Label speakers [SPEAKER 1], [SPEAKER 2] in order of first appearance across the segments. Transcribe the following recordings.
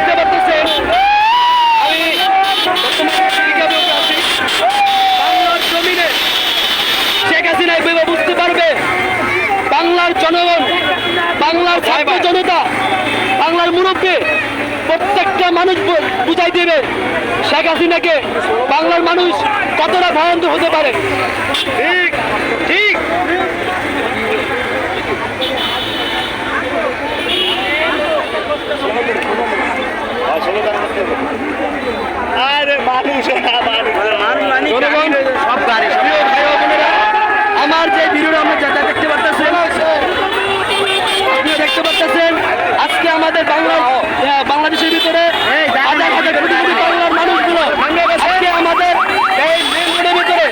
[SPEAKER 1] দেখতে পাচ্ছেন আমি বর্তমানে আছি বাংলার জমিনে। শেখ হাসিনা এভাবে বুঝতে পারবে বাংলার জনগণ, বাংলার ছাত্র জনতা, বাংলার মুরব্বী প্রত্যেকটা মানুষ বুঝাই দেবে শেখ হাসিনাকে বাংলার মানুষ কতটা ভয়ানক হতে পারে। ঠিক ঠিক
[SPEAKER 2] আরে মানুষ
[SPEAKER 1] সব গাড়ি আমার যে ভিডিওটা আমরা যা দেখতে পাচ্ছেন, আপনি দেখতে পাচ্ছেন আজকে আমাদের বাংলাদেশের ভিতরে হাজার হাজার কোটি কোটি বাংলার মানুষগুলো আজকে আমাদের এই মেন রোডের ভিতরে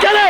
[SPEAKER 1] চলে